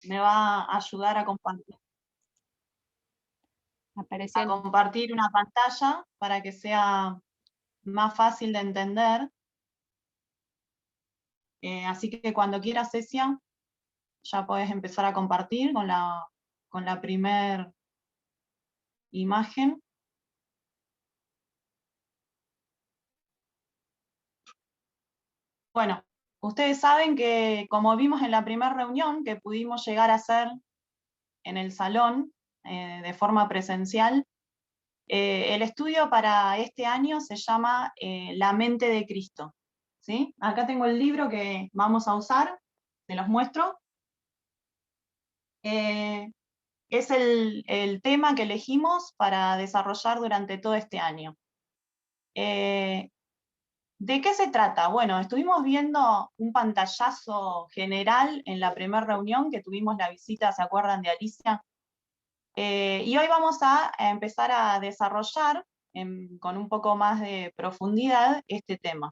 me va a ayudar a compartir una pantalla para que sea más fácil de entender. Así que cuando quieras, Cecia, ya podés empezar a compartir con la primer imagen. Bueno, ustedes saben que, como vimos en la primera reunión que pudimos llegar a hacer en el salón de forma presencial, el estudio para este año se llama La mente de Cristo. ¿Sí? Acá tengo el libro que vamos a usar, se los muestro. Es el tema que elegimos para desarrollar durante todo este año. ¿De qué se trata? Bueno, estuvimos viendo un pantallazo general en la primera reunión que tuvimos la visita, ¿se acuerdan de Alicia? Y hoy vamos a empezar a desarrollar con un poco más de profundidad este tema.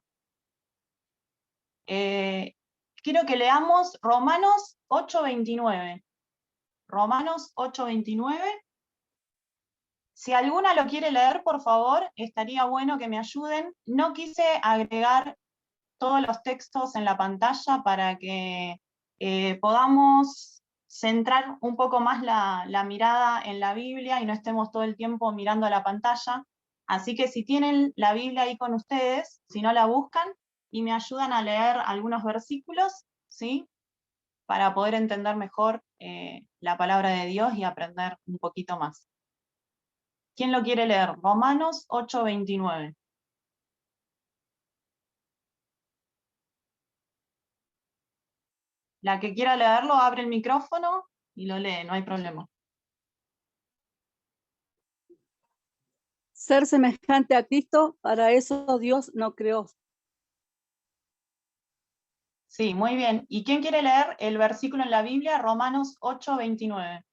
Quiero que leamos Romanos 8:29. Romanos 8:29. Si alguna lo quiere leer, por favor, estaría bueno que me ayuden. No quise agregar todos los textos en la pantalla para que podamos centrar un poco más la mirada en la Biblia y no estemos todo el tiempo mirando a la pantalla. Así que si tienen la Biblia ahí con ustedes, si no la buscan, y me ayudan a leer algunos versículos, ¿sí? Para poder entender mejor la palabra de Dios y aprender un poquito más. ¿Quién lo quiere leer? Romanos 8:29. La que quiera leerlo, abre el micrófono y lo lee, no hay problema. Ser semejante a Cristo, para eso Dios no creó. Sí, muy bien. ¿Y quién quiere leer el versículo en la Biblia? Romanos 8:29.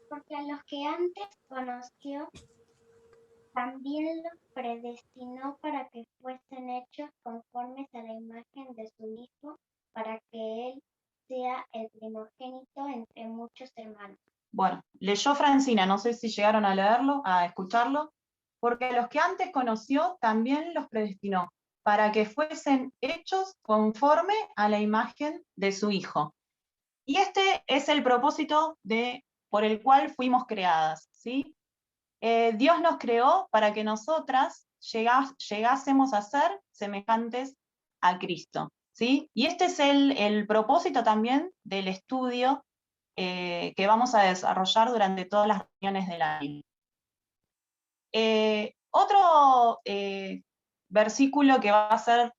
Porque a los que antes conoció, también los predestinó para que fuesen hechos conformes a la imagen de su Hijo, para que Él sea el primogénito entre muchos hermanos. Bueno, leyó Francina, no sé si llegaron a leerlo, a escucharlo. Porque a los que antes conoció, también los predestinó, para que fuesen hechos conforme a la imagen de su Hijo. Y este es el propósito por el cual fuimos creadas, ¿sí? Dios nos creó para que nosotras llegásemos a ser semejantes a Cristo, ¿sí? Y este es el propósito también del estudio que vamos a desarrollar durante todas las reuniones del año. Otro versículo que va a ser,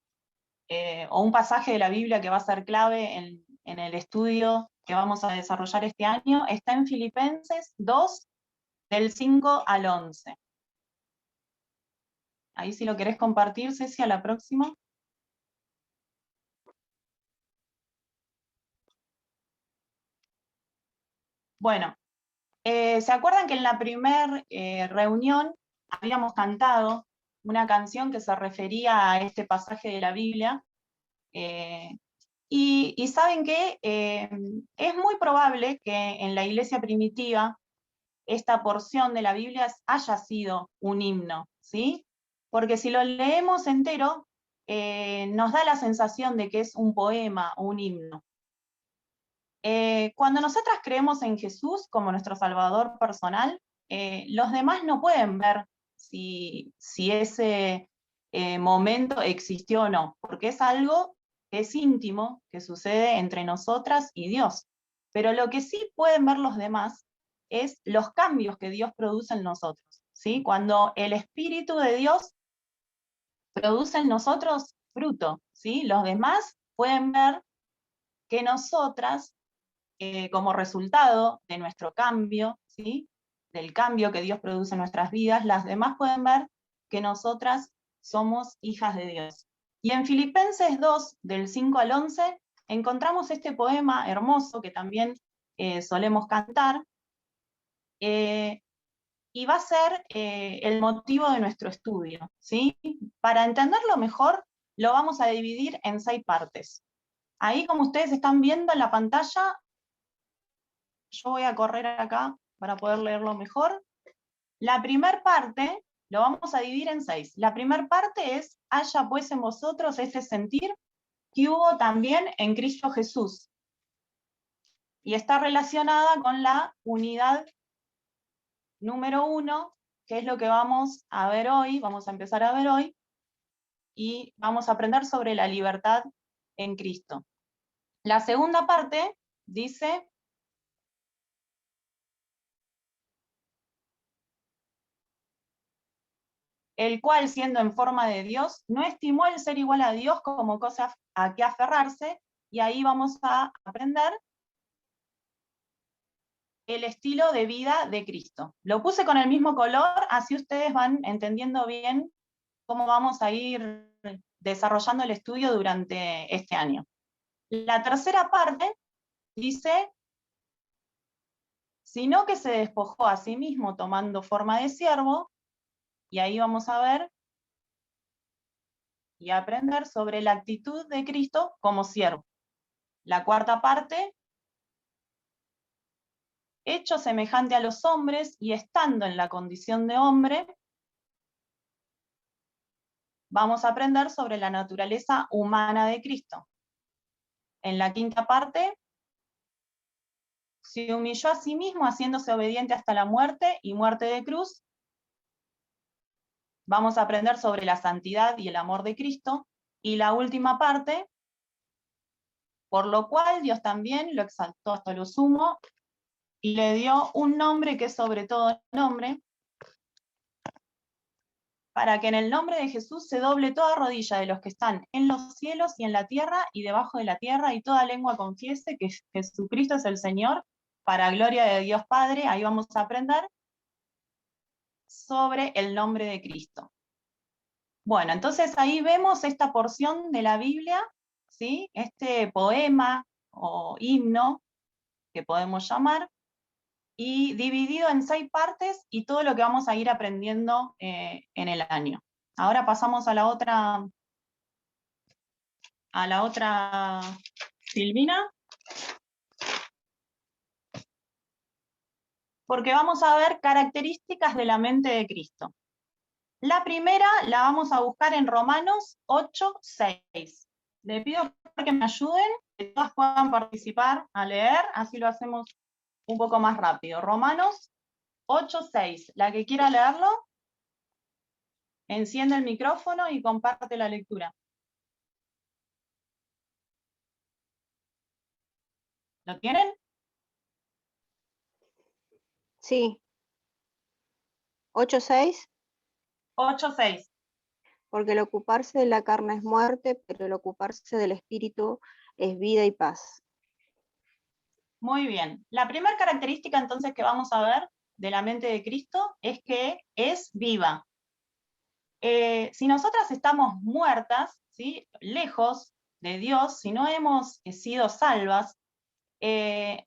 o un pasaje de la Biblia que va a ser clave en el estudio que vamos a desarrollar este año, está en Filipenses 2, del 5 al 11. Ahí si lo querés compartir, Ceci, a la próxima. Bueno, ¿se acuerdan que en la primera reunión habíamos cantado una canción que se refería a este pasaje de la Biblia? Y saben que es muy probable que en la iglesia primitiva esta porción de la Biblia haya sido un himno, ¿sí? Porque si lo leemos entero, nos da la sensación de que es un poema o un himno. Cuando nosotras creemos en Jesús como nuestro Salvador personal, los demás no pueden ver si ese momento existió o no, porque es algo que es íntimo, que sucede entre nosotras y Dios. Pero lo que sí pueden ver los demás es los cambios que Dios produce en nosotros, ¿sí? Cuando el Espíritu de Dios produce en nosotros fruto, ¿sí? Los demás pueden ver que nosotras, como resultado de nuestro cambio, ¿sí? Del cambio que Dios produce en nuestras vidas, las demás pueden ver que nosotras somos hijas de Dios. Y en Filipenses 2, del 5 al 11, encontramos este poema hermoso que también solemos cantar, y va a ser el motivo de nuestro estudio, ¿sí? Para entenderlo mejor, lo vamos a dividir en 6 partes. Ahí, como ustedes están viendo en la pantalla, yo voy a correr acá para poder leerlo mejor. La primera parte lo vamos a dividir en 6. La primera parte es, haya pues en vosotros ese sentir que hubo también en Cristo Jesús. Y está relacionada con la unidad número 1, que es lo que vamos a ver hoy, vamos a empezar a ver hoy, y vamos a aprender sobre la libertad en Cristo. La segunda parte dice, el cual, siendo en forma de Dios, no estimó el ser igual a Dios como cosa a que aferrarse, y ahí vamos a aprender el estilo de vida de Cristo. Lo puse con el mismo color, así ustedes van entendiendo bien cómo vamos a ir desarrollando el estudio durante este año. La tercera parte dice, sino que se despojó a sí mismo tomando forma de siervo, y ahí vamos a ver y aprender sobre la actitud de Cristo como siervo. La cuarta parte, hecho semejante a los hombres y estando en la condición de hombre, vamos a aprender sobre la naturaleza humana de Cristo. En la quinta parte, se humilló a sí mismo haciéndose obediente hasta la muerte y muerte de cruz. Vamos a aprender sobre la santidad y el amor de Cristo. Y la última parte, por lo cual Dios también lo exaltó hasta lo sumo y le dio un nombre que es sobre todo nombre, para que en el nombre de Jesús se doble toda rodilla de los que están en los cielos y en la tierra y debajo de la tierra, y toda lengua confiese que Jesucristo es el Señor, para gloria de Dios Padre. Ahí vamos a aprender sobre el nombre de Cristo. Bueno, entonces ahí vemos esta porción de la Biblia, ¿sí? Este poema o himno, que podemos llamar, y dividido en 6 partes, y todo lo que vamos a ir aprendiendo en el año. Ahora pasamos a la otra Silvina, porque vamos a ver características de la mente de Cristo. La primera la vamos a buscar en Romanos 8:6. Le pido que me ayuden, que todas puedan participar a leer, así lo hacemos un poco más rápido. Romanos 8:6. La que quiera leerlo, enciende el micrófono y comparte la lectura. ¿Lo tienen? Sí. 8:6. 8:6. Porque el ocuparse de la carne es muerte, pero el ocuparse del espíritu es vida y paz. Muy bien. La primera característica entonces que vamos a ver de la mente de Cristo es que es viva. Si nosotras estamos muertas, ¿sí? Lejos de Dios, si no hemos sido salvas,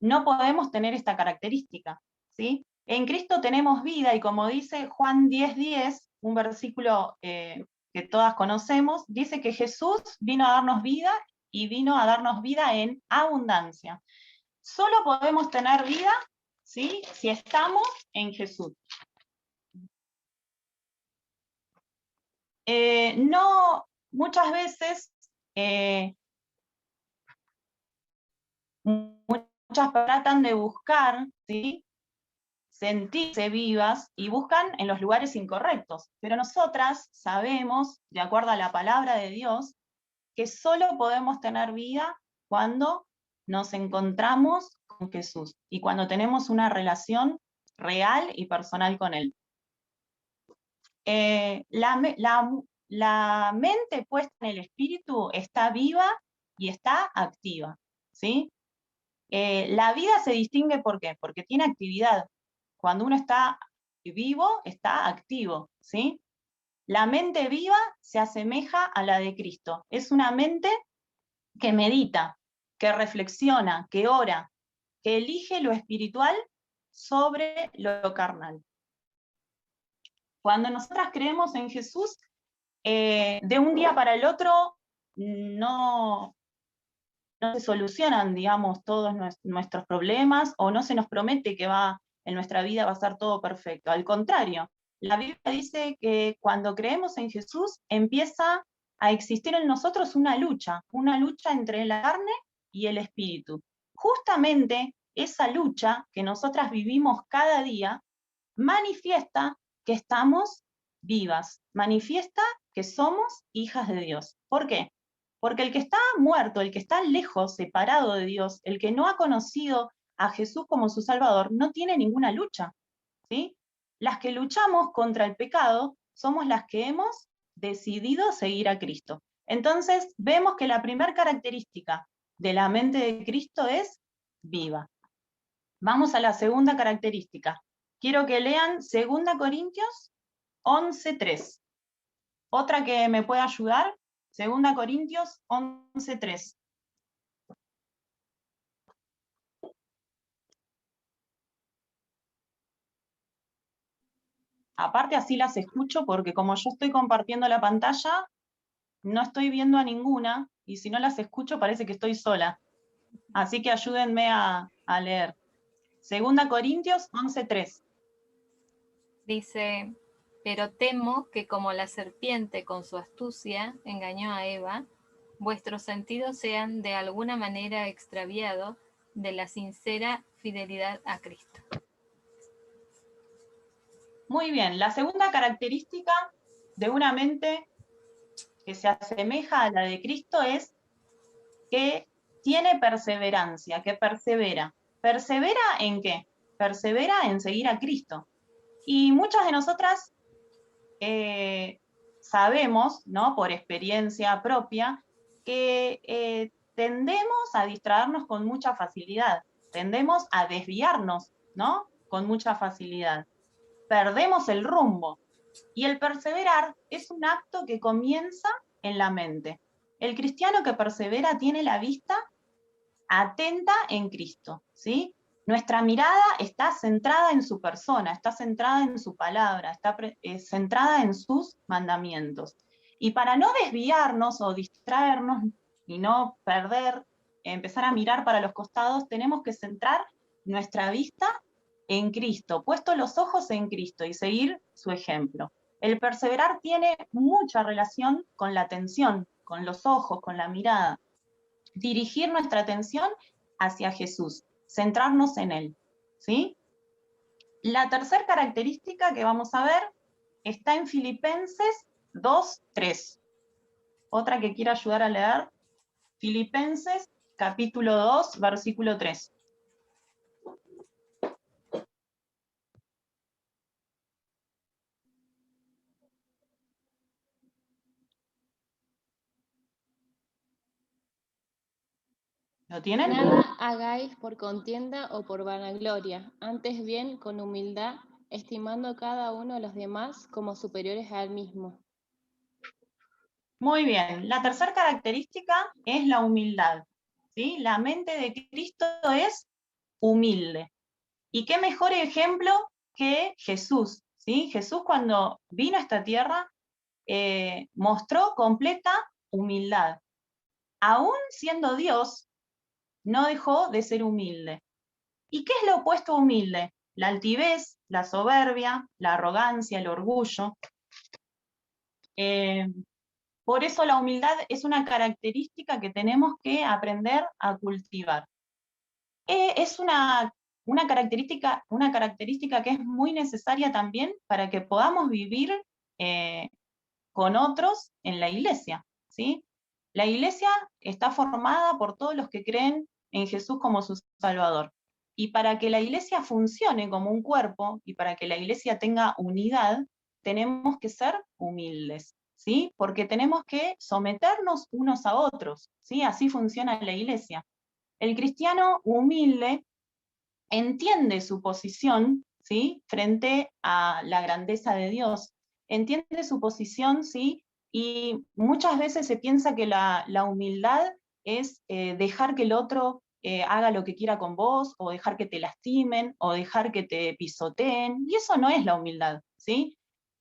no podemos tener esta característica, ¿sí? En Cristo tenemos vida, y como dice Juan 10:10, un versículo que todas conocemos, dice que Jesús vino a darnos vida, y vino a darnos vida en abundancia. Solo podemos tener vida, ¿sí? Si estamos en Jesús. No, muchas veces, muchas tratan de buscar, ¿sí? Sentirse vivas, y buscan en los lugares incorrectos. Pero nosotras sabemos, de acuerdo a la palabra de Dios, que solo podemos tener vida cuando nos encontramos con Jesús y cuando tenemos una relación real y personal con Él. La mente puesta en el espíritu está viva y está activa, ¿sí? La vida se distingue, ¿por qué? Porque tiene actividad. Cuando uno está vivo, está activo, ¿sí? La mente viva se asemeja a la de Cristo. Es una mente que medita, que reflexiona, que ora, que elige lo espiritual sobre lo carnal. Cuando nosotras creemos en Jesús, de un día para el otro no no se solucionan, digamos, todos nuestros problemas, o no se nos promete que en nuestra vida va a ser todo perfecto. Al contrario, la Biblia dice que cuando creemos en Jesús empieza a existir en nosotros una lucha entre la carne y el espíritu. Justamente esa lucha que nosotras vivimos cada día manifiesta que estamos vivas, manifiesta que somos hijas de Dios. ¿Por qué? Porque el que está muerto, el que está lejos, separado de Dios, el que no ha conocido a Jesús como su Salvador, no tiene ninguna lucha, ¿sí? Las que luchamos contra el pecado somos las que hemos decidido seguir a Cristo. Entonces, vemos que la primera característica de la mente de Cristo es viva. Vamos a la segunda característica. Quiero que lean 2 Corintios 11:3. Otra que me pueda ayudar, 2 Corintios 11:3. Aparte así las escucho porque como yo estoy compartiendo la pantalla, no estoy viendo a ninguna, y si no las escucho parece que estoy sola. Así que ayúdenme a leer. 2 Corintios 11:3. Dice, pero temo que como la serpiente con su astucia engañó a Eva, vuestros sentidos sean de alguna manera extraviados de la sincera fidelidad a Cristo. Muy bien, la segunda característica de una mente que se asemeja a la de Cristo es que tiene perseverancia, que persevera. ¿Persevera en qué? Persevera en seguir a Cristo. Y muchas de nosotras sabemos, ¿no?, por experiencia propia, que tendemos a distraernos con mucha facilidad, tendemos a desviarnos, ¿no?, con mucha facilidad. Perdemos el rumbo. Y el perseverar es un acto que comienza en la mente. El cristiano que persevera tiene la vista atenta en Cristo, ¿sí? Nuestra mirada está centrada en su persona, está centrada en su palabra, está centrada en sus mandamientos. Y para no desviarnos o distraernos y no empezar a mirar para los costados, tenemos que centrar nuestra vista en Cristo, puesto los ojos en Cristo y seguir su ejemplo. El perseverar tiene mucha relación con la atención, con los ojos, con la mirada. Dirigir nuestra atención hacia Jesús, centrarnos en Él, ¿sí? La tercera característica que vamos a ver está en Filipenses 2:3. Otra que quiera ayudar a leer, Filipenses capítulo 2, versículo 3. ¿Lo tienen? Nada hagáis por contienda o por vanagloria, antes bien con humildad, estimando cada uno a los demás como superiores a él mismo. Muy bien, la tercera característica es la humildad, ¿sí? La mente de Cristo es humilde. ¿Y qué mejor ejemplo que Jesús? ¿Sí? Jesús cuando vino a esta tierra mostró completa humildad. Aún siendo Dios, no dejó de ser humilde. ¿Y qué es lo opuesto a humilde? La altivez, la soberbia, la arrogancia, el orgullo. Por eso la humildad es una característica que tenemos que aprender a cultivar. Es una característica que es muy necesaria también para que podamos vivir con otros en la iglesia, ¿sí? La iglesia está formada por todos los que creen en Jesús como su Salvador. Y para que la iglesia funcione como un cuerpo y para que la iglesia tenga unidad, tenemos que ser humildes, ¿sí? Porque tenemos que someternos unos a otros, ¿sí? Así funciona la iglesia. El cristiano humilde entiende su posición, ¿sí?, frente a la grandeza de Dios, entiende su posición, ¿sí?, y muchas veces se piensa que la humildad es dejar que el otro haga lo que quiera con vos, o dejar que te lastimen, o dejar que te pisoteen, y eso no es la humildad, ¿sí?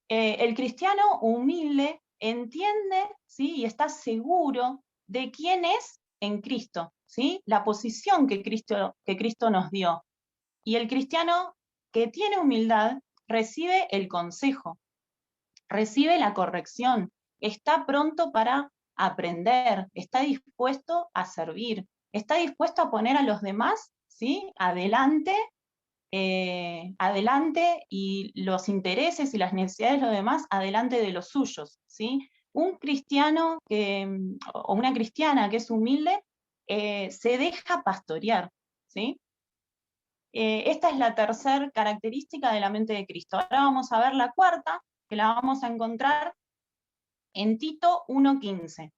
El cristiano humilde entiende, ¿sí?, y está seguro de quién es en Cristo, ¿sí? La posición que Cristo nos dio. Y el cristiano que tiene humildad recibe el consejo, recibe la corrección, está pronto para aprender, está dispuesto a servir, está dispuesto a poner a los demás, ¿sí? Adelante, adelante, y los intereses y las necesidades de los demás adelante de los suyos, ¿sí? Un cristiano o una cristiana que es humilde se deja pastorear, ¿sí? Esta es la tercera característica de la mente de Cristo. Ahora vamos a ver la cuarta, que la vamos a encontrar en Tito 1:15.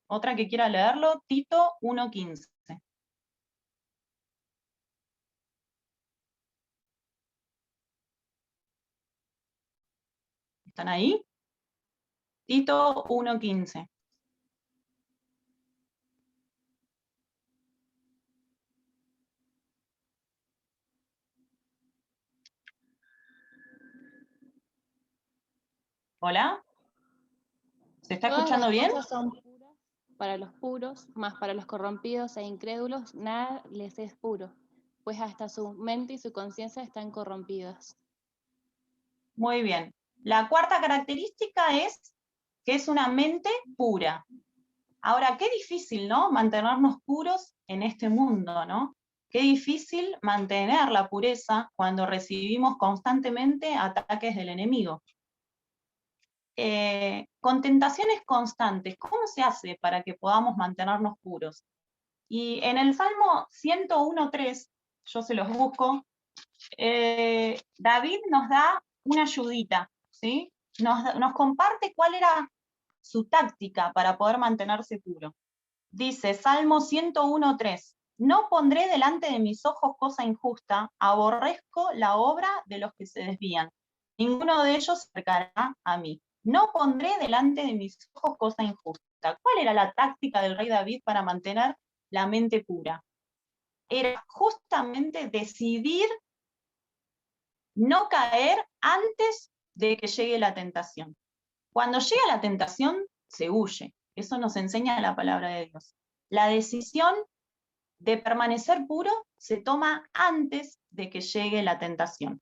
Otra que quiera leerlo, Tito 1:15. ¿Están ahí? Tito 1:15. ¿Hola? ¿Se está Todas escuchando las bien? cosas son puras para los puros, mas para los corrompidos e incrédulos nada les es puro, pues hasta su mente y su conciencia están corrompidas. Muy bien. La cuarta característica es que es una mente pura. Ahora, qué difícil, ¿no? Mantenernos puros en este mundo, ¿no? Qué difícil mantener la pureza cuando recibimos constantemente ataques del enemigo. Con tentaciones constantes, ¿cómo se hace para que podamos mantenernos puros? Y en el Salmo 101:3, yo se los busco, David nos da una ayudita, ¿sí? Nos comparte cuál era su táctica para poder mantenerse puro. Dice, Salmo 101:3, no pondré delante de mis ojos cosa injusta, aborrezco la obra de los que se desvían. Ninguno de ellos se acercará a mí. No pondré delante de mis ojos cosa injusta. ¿Cuál era la táctica del rey David para mantener la mente pura? Era justamente decidir no caer antes de que llegue la tentación. Cuando llega la tentación, se huye. Eso nos enseña la palabra de Dios. La decisión de permanecer puro se toma antes de que llegue la tentación.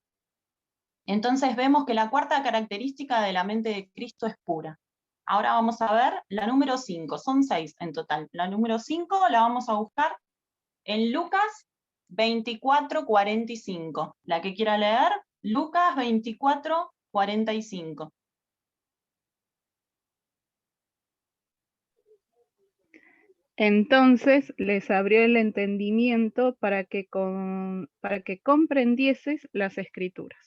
Entonces vemos que la cuarta característica de la mente de Cristo es pura. Ahora vamos a ver la número 5, son 6 en total. La número 5 la vamos a buscar en Lucas 24:45. La que quiera leer, Lucas 24:45. Entonces les abrió el entendimiento para que comprendieses las Escrituras.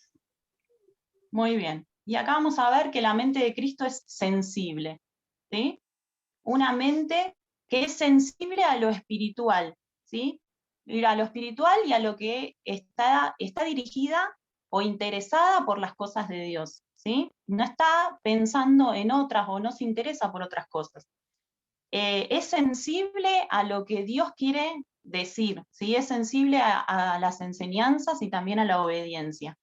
Muy bien. Y acá vamos a ver que la mente de Cristo es sensible, ¿sí? Una mente que es sensible a lo espiritual, ¿sí? A lo espiritual y a lo que está dirigida o interesada por las cosas de Dios, ¿sí? No está pensando en otras o no se interesa por otras cosas. Es sensible a lo que Dios quiere decir, ¿sí? Es sensible a las enseñanzas y también a la obediencia.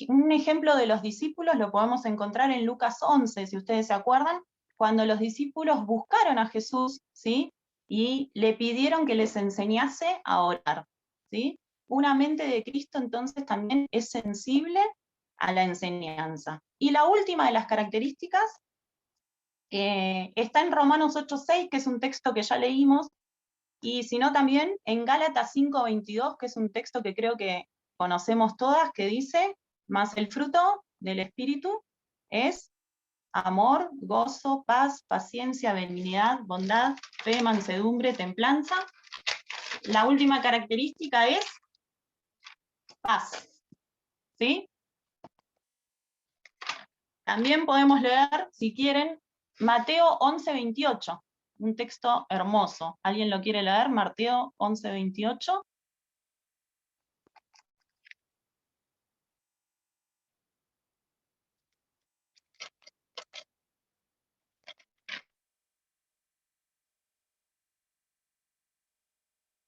Un ejemplo de los discípulos lo podemos encontrar en Lucas 11, si ustedes se acuerdan, cuando los discípulos buscaron a Jesús, ¿sí? Y le pidieron que les enseñase a orar, ¿sí? Una mente de Cristo entonces también es sensible a la enseñanza. Y la última de las características está en Romanos 8:6, que es un texto que ya leímos, y si no también en Gálatas 5:22, que es un texto que creo que conocemos todas, que dice, mas el fruto del Espíritu es amor, gozo, paz, paciencia, benignidad, bondad, fe, mansedumbre, templanza. La última característica es paz, ¿sí? También podemos leer, si quieren, Mateo 11:28, un texto hermoso. ¿Alguien lo quiere leer? Mateo 11:28.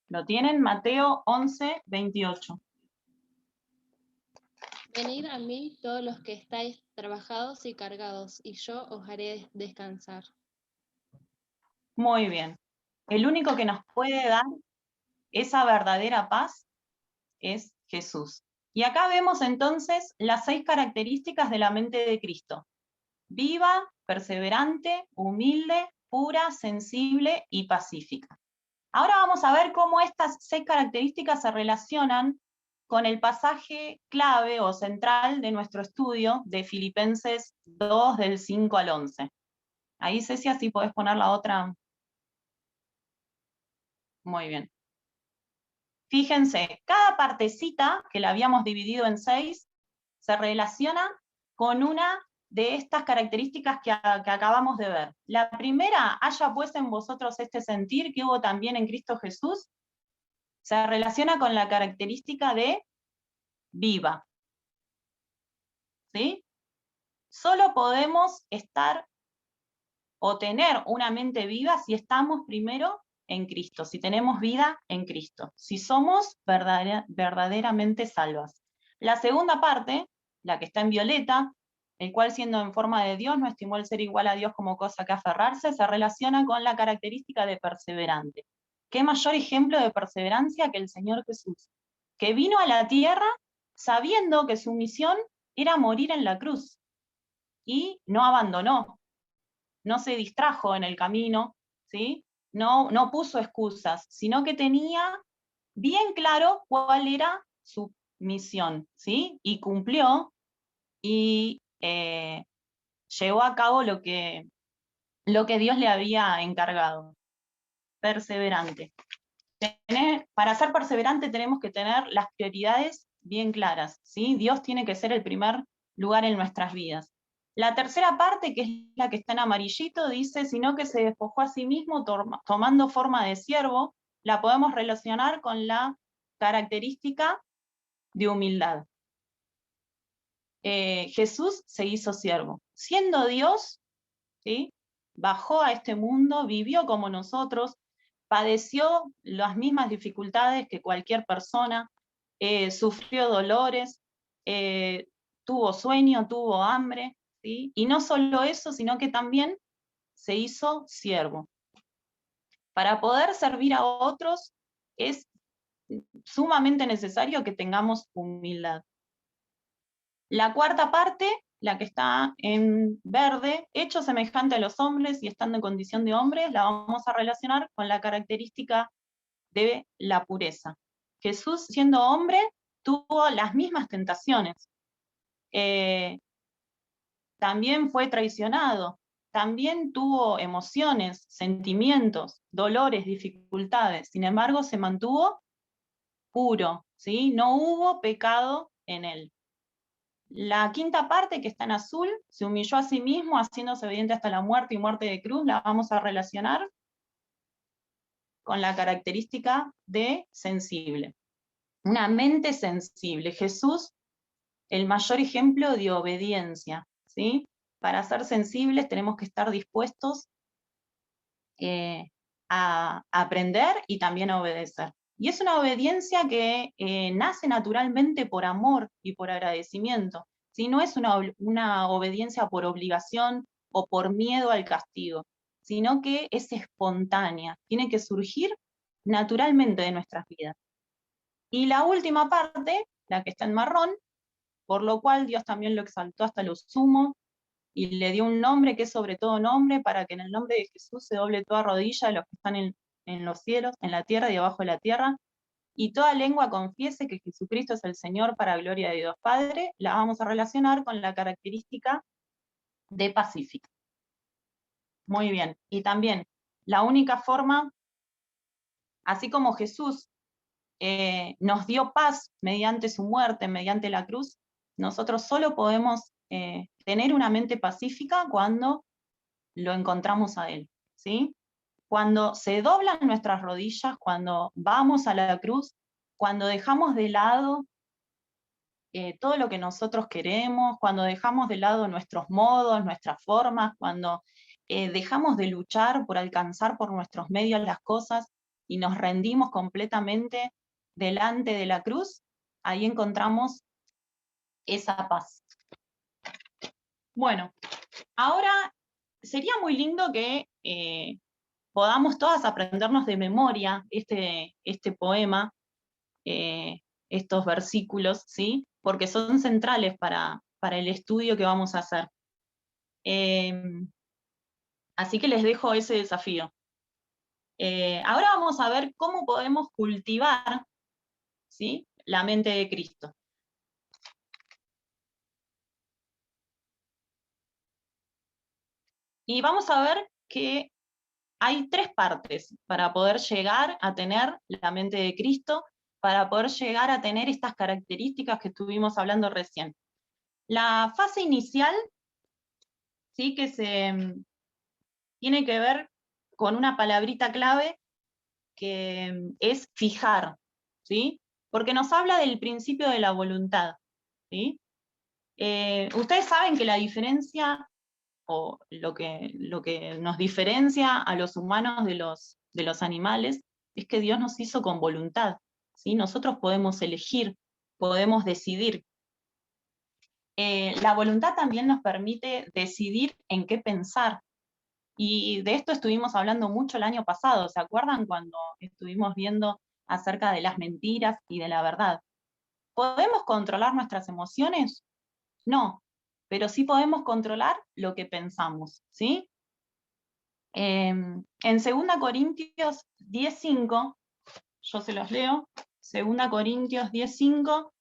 ¿Lo tienen? Mateo 11:28. Venid a mí todos los que estáis trabajados y cargados, y yo os haré descansar. Muy bien. El único que nos puede dar esa verdadera paz es Jesús. Y acá vemos entonces las 6 características de la mente de Cristo: viva, perseverante, humilde, pura, sensible y pacífica. Ahora vamos a ver cómo estas 6 características se relacionan con el pasaje clave o central de nuestro estudio de Filipenses 2, del 5 al 11. Ahí, Cecia, si podés poner la otra. Muy bien. Fíjense, cada partecita, que la habíamos dividido en 6, se relaciona con una de estas características que acabamos de ver. La primera, haya pues en vosotros este sentir que hubo también en Cristo Jesús, se relaciona con la característica de viva. ¿Sí? Solo podemos estar o tener una mente viva si estamos primero en Cristo, si tenemos vida en Cristo, si somos verdaderamente salvas. La segunda parte, la que está en violeta, el cual siendo en forma de Dios no estimó el ser igual a Dios como cosa que aferrarse, se relaciona con la característica de perseverante. ¿Qué mayor ejemplo de perseverancia que el Señor Jesús, que vino a la tierra sabiendo que su misión era morir en la cruz, y no abandonó, no se distrajo en el camino, ¿sí? No puso excusas, sino que tenía bien claro cuál era su misión, ¿sí? Y cumplió y llevó a cabo lo que Dios le había encargado. Perseverante. Para ser perseverante tenemos que tener las prioridades bien claras, ¿sí? Dios tiene que ser el primer lugar en nuestras vidas. La tercera parte, que es la que está en amarillito, dice, sino que se despojó a sí mismo tomando forma de siervo, la podemos relacionar con la característica de humildad. Jesús se hizo siervo. Siendo Dios, ¿sí? Bajó a este mundo, vivió como nosotros, padeció las mismas dificultades que cualquier persona, sufrió dolores, tuvo sueño, tuvo hambre, ¿sí? Y no solo eso, sino que también se hizo siervo. Para poder servir a otros es sumamente necesario que tengamos humildad. La cuarta parte, la que está en verde, hecho semejante a los hombres y estando en condición de hombres, la vamos a relacionar con la característica de la pureza. Jesús, siendo hombre, tuvo las mismas tentaciones. También fue traicionado, también tuvo emociones, sentimientos, dolores, dificultades. Sin embargo, se mantuvo puro, ¿sí? No hubo pecado en él. La quinta parte, que está en azul, se humilló a sí mismo, haciéndose obediente hasta la muerte y muerte de cruz, la vamos a relacionar con la característica de sensible. Una mente sensible. Jesús, el mayor ejemplo de obediencia, ¿sí? Para ser sensibles tenemos que estar dispuestos a aprender y también a obedecer. Y es una obediencia que nace naturalmente por amor y por agradecimiento. ¿Sí? No es una obediencia por obligación o por miedo al castigo, sino que es espontánea, tiene que surgir naturalmente de nuestras vidas. Y la última parte, la que está en marrón, por lo cual Dios también lo exaltó hasta lo sumo, y le dio un nombre que es sobre todo nombre, para que en el nombre de Jesús se doble toda rodilla de los que están en los cielos, en la tierra y debajo de la tierra, y toda lengua confiese que Jesucristo es el Señor, para gloria de Dios Padre. La vamos a relacionar con la característica de pacífica. Muy bien, y también la única forma, así como Jesús nos dio paz mediante su muerte, mediante la cruz, nosotros solo podemos tener una mente pacífica cuando lo encontramos a Él, ¿sí? Cuando se doblan nuestras rodillas, cuando vamos a la cruz, cuando dejamos de lado todo lo que nosotros queremos, cuando dejamos de lado nuestros modos, nuestras formas, cuando dejamos de luchar por alcanzar por nuestros medios las cosas y nos rendimos completamente delante de la cruz, ahí encontramos esa paz. Bueno, ahora sería muy lindo que podamos todas aprendernos de memoria este poema, estos versículos, ¿sí? Porque son centrales para el estudio que vamos a hacer. Así que les dejo ese desafío. Ahora vamos a ver cómo podemos cultivar, ¿sí?, la mente de Cristo. Y vamos a ver que hay 3 partes para poder llegar a tener la mente de Cristo, para poder llegar a tener estas características que estuvimos hablando recién. La fase inicial, sí, que tiene que ver con una palabrita clave que es fijar, ¿sí? Porque nos habla del principio de la voluntad, ¿sí? Ustedes saben que la diferencia, o lo que nos diferencia a los humanos de los animales, es que Dios nos hizo con voluntad, ¿sí? Nosotros podemos elegir, podemos decidir. La voluntad también nos permite decidir en qué pensar, y de esto estuvimos hablando mucho el año pasado, ¿se acuerdan cuando estuvimos viendo acerca de las mentiras y de la verdad? ¿Podemos controlar nuestras emociones? No, pero sí podemos controlar lo que pensamos, ¿sí? En 2 Corintios 10:5, yo se los leo, 2 Corintios 10:5,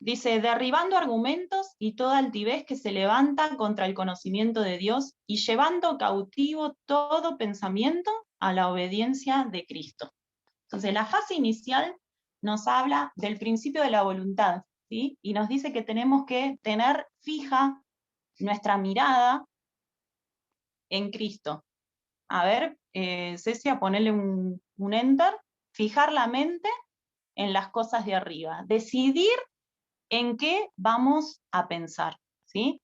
dice, derribando argumentos y toda altivez que se levanta contra el conocimiento de Dios y llevando cautivo todo pensamiento a la obediencia de Cristo. Entonces, la fase inicial nos habla del principio de la voluntad, ¿sí? Y nos dice que tenemos que tener fija nuestra mirada en Cristo. A ver, Cecia, ponele un enter. Fijar la mente en las cosas de arriba. Decidir en qué vamos a pensar, ¿sí?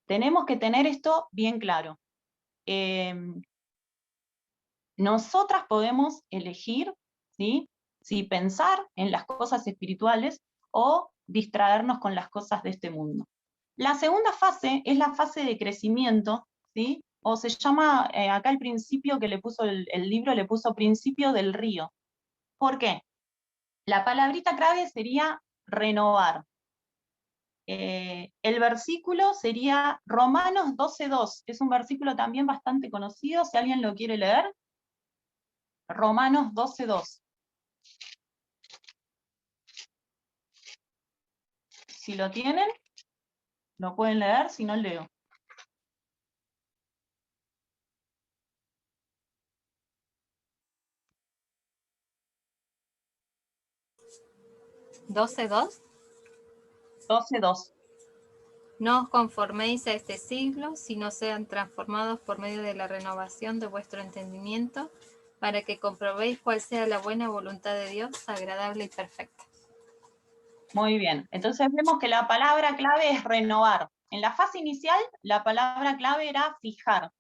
Tenemos que tener esto bien claro. Nosotras podemos elegir, ¿sí?, si pensar en las cosas espirituales o distraernos con las cosas de este mundo. La segunda fase es la fase de crecimiento, ¿sí? O se llama, acá el principio que le puso el libro, le puso principio del río. ¿Por qué? La palabrita clave sería renovar. El versículo sería Romanos 12:2. Es un versículo también bastante conocido, si alguien lo quiere leer. Romanos 12:2. Si lo tienen, lo pueden leer, si no leo. ¿12:2? 12:2. No os conforméis a este siglo, sino sean transformados por medio de la renovación de vuestro entendimiento, para que comprobéis cuál sea la buena voluntad de Dios, agradable y perfecta. Muy bien, entonces vemos que la palabra clave es renovar. En la fase inicial, la palabra clave era fijar.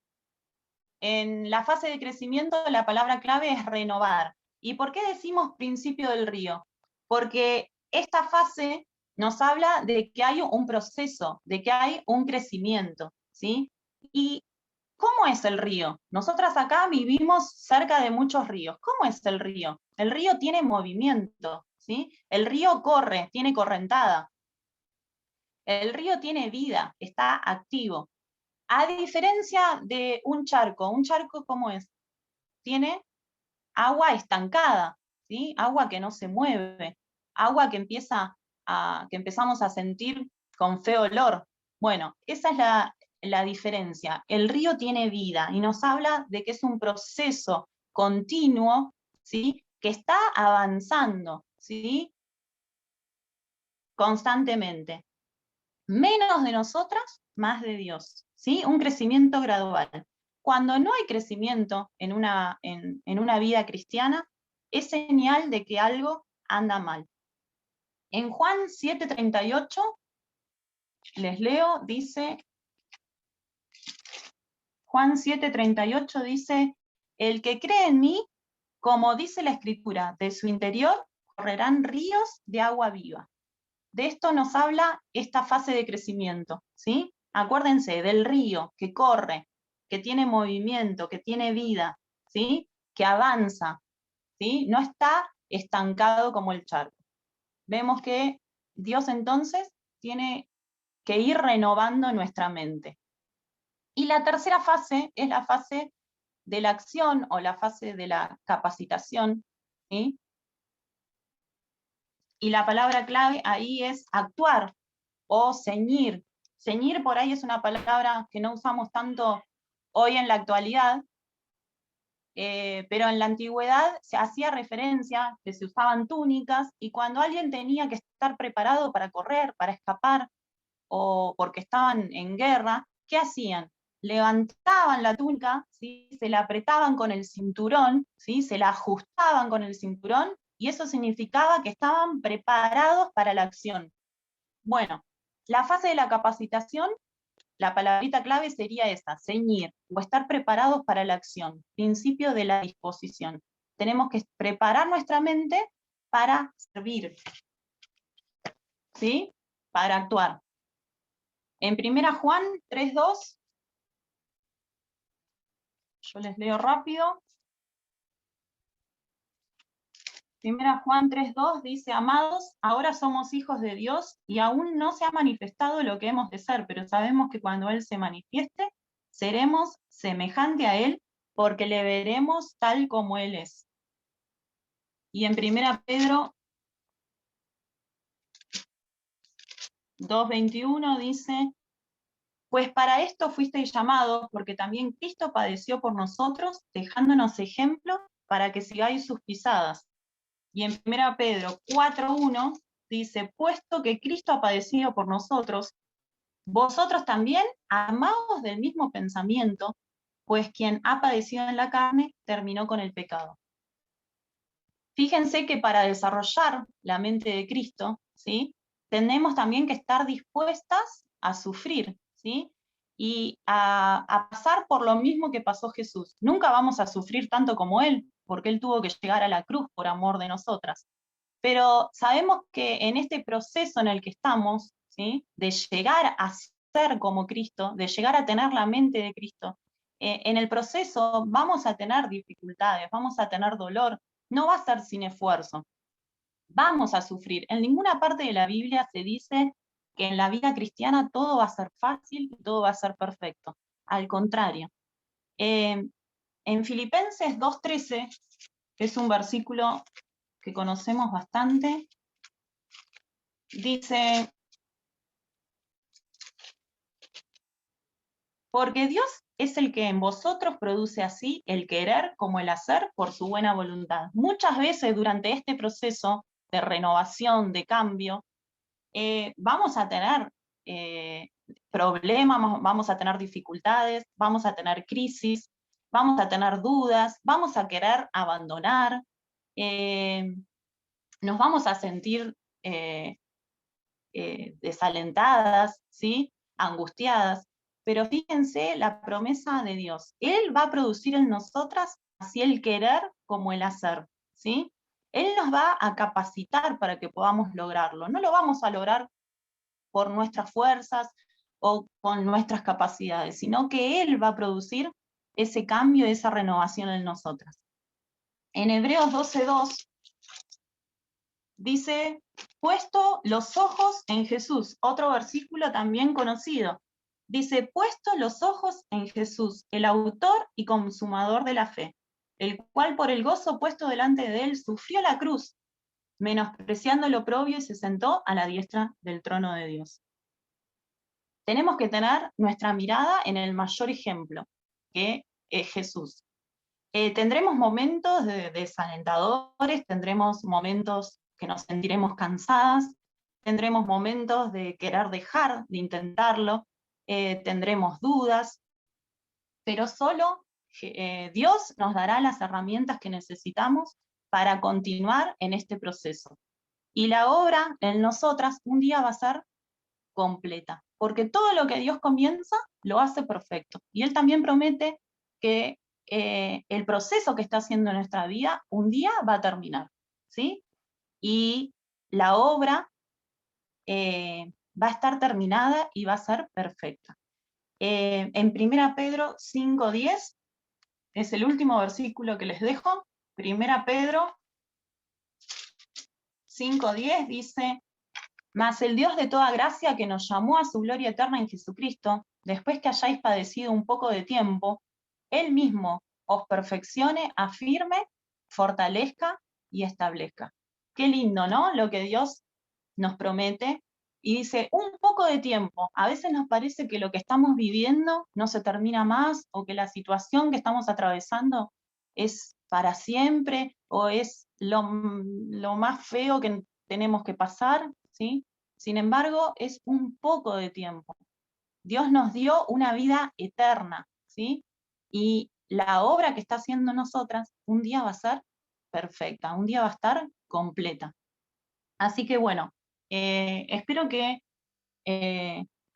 En la fase de crecimiento, la palabra clave es renovar. ¿Y por qué decimos principio del río? Porque esta fase nos habla de que hay un proceso, de que hay un crecimiento, ¿sí? ¿Y cómo es el río? Nosotras acá vivimos cerca de muchos ríos. ¿Cómo es el río? El río tiene movimiento, ¿sí? El río corre, tiene correntada. El río tiene vida, está activo. A diferencia de un charco ¿cómo es? Tiene agua estancada, ¿sí? Agua que no se mueve, agua que empezamos a sentir con feo olor. Bueno, esa es la diferencia. El río tiene vida y nos habla de que es un proceso continuo, ¿sí?, que está avanzando, ¿sí?, constantemente. Menos de nosotras, más de Dios, ¿sí? Un crecimiento gradual. Cuando no hay crecimiento en una vida cristiana, es señal de que algo anda mal. En Juan 7:38, les leo, dice, Juan 7:38 dice, el que cree en mí, como dice la Escritura, de su interior correrán ríos de agua viva. De esto nos habla esta fase de crecimiento, ¿sí? Acuérdense del río que corre, que tiene movimiento, que tiene vida, ¿sí? Que avanza, ¿sí? No está estancado como el charco. Vemos que Dios entonces tiene que ir renovando nuestra mente. Y la tercera fase es la fase de la acción o la fase de la capacitación, ¿sí? Y la palabra clave ahí es actuar o ceñir. Ceñir por ahí es una palabra que no usamos tanto hoy en la actualidad, pero en la antigüedad se hacía referencia que se usaban túnicas, y cuando alguien tenía que estar preparado para correr, para escapar, o porque estaban en guerra, ¿qué hacían? Levantaban la túnica, ¿sí? Se la apretaban con el cinturón, ¿sí? Se la ajustaban con el cinturón, y eso significaba que estaban preparados para la acción. Bueno, la fase de la capacitación, la palabrita clave sería esa, ceñir, o estar preparados para la acción, principio de la disposición. Tenemos que preparar nuestra mente para servir, ¿sí? Para actuar. En 1 Juan 3:2, yo les leo rápido. 1 Juan 3:2 dice: amados, ahora somos hijos de Dios y aún no se ha manifestado lo que hemos de ser, pero sabemos que cuando Él se manifieste, seremos semejante a Él, porque le veremos tal como Él es. Y en 1 Pedro 2:21 dice: pues para esto fuisteis llamados, porque también Cristo padeció por nosotros, dejándonos ejemplo para que sigáis sus pisadas. Y en 1 Pedro 4:1 dice: puesto que Cristo ha padecido por nosotros, vosotros también armaos del mismo pensamiento, pues quien ha padecido en la carne terminó con el pecado. Fíjense que para desarrollar la mente de Cristo, ¿sí? Tenemos también que estar dispuestas a sufrir, ¿sí? Y a pasar por lo mismo que pasó Jesús. Nunca vamos a sufrir tanto como Él, porque Él tuvo que llegar a la cruz por amor de nosotras. Pero sabemos que en este proceso en el que estamos, ¿sí? De llegar a ser como Cristo, de llegar a tener la mente de Cristo, en el proceso vamos a tener dificultades, vamos a tener dolor, no va a ser sin esfuerzo. Vamos a sufrir. En ninguna parte de la Biblia se dice que en la vida cristiana todo va a ser fácil y todo va a ser perfecto. Al contrario. En Filipenses 2:13, que es un versículo que conocemos bastante, dice: porque Dios es el que en vosotros produce así el querer como el hacer por su buena voluntad. Muchas veces durante este proceso de renovación, de cambio, vamos a tener problemas, vamos a tener dificultades, vamos a tener crisis, vamos a tener dudas, vamos a querer abandonar, nos vamos a sentir desalentadas, ¿sí? Angustiadas. Pero fíjense la promesa de Dios. Él va a producir en nosotras así el querer como el hacer, ¿sí? Él nos va a capacitar para que podamos lograrlo. No lo vamos a lograr por nuestras fuerzas o con nuestras capacidades, sino que Él va a producir ese cambio, esa renovación en nosotras. En Hebreos 12:2 dice: puesto los ojos en Jesús, otro versículo también conocido. Dice: puesto los ojos en Jesús, el autor y consumador de la fe, el cual por el gozo puesto delante de él sufrió la cruz, menospreciando lo oprobio, y se sentó a la diestra del trono de Dios. Tenemos que tener nuestra mirada en el mayor ejemplo, que es Jesús. Tendremos momentos desalentadores, tendremos momentos que nos sentiremos cansadas, tendremos momentos de querer dejar de intentarlo, tendremos dudas, pero solo Dios nos dará las herramientas que necesitamos para continuar en este proceso. Y la obra en nosotras un día va a ser completa, porque todo lo que Dios comienza lo hace perfecto. Y Él también promete que el proceso que está haciendo en nuestra vida un día va a terminar, ¿sí? Y la obra va a estar terminada y va a ser perfecta. En 1 Pedro 5:10, es el último versículo que les dejo. 1 Pedro 5:10 dice: mas el Dios de toda gracia, que nos llamó a su gloria eterna en Jesucristo, después que hayáis padecido un poco de tiempo, Él mismo os perfeccione, afirme, fortalezca y establezca. Qué lindo, ¿no? Lo que Dios nos promete. Y dice, un poco de tiempo. A veces nos parece que lo que estamos viviendo no se termina más, o que la situación que estamos atravesando es para siempre, o es lo más feo que tenemos que pasar, ¿sí? Sin embargo, es un poco de tiempo. Dios nos dio una vida eterna, ¿sí? Y la obra que está haciendo nosotras, un día va a ser perfecta, un día va a estar completa. Así que bueno, espero que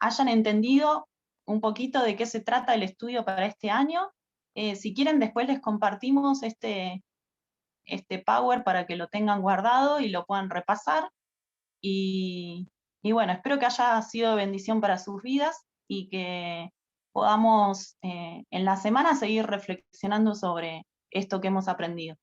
hayan entendido un poquito de qué se trata el estudio para este año. Si quieren, después les compartimos este Power para que lo tengan guardado y lo puedan repasar. Y bueno, espero que haya sido de bendición para sus vidas y que podamos en la semana seguir reflexionando sobre esto que hemos aprendido.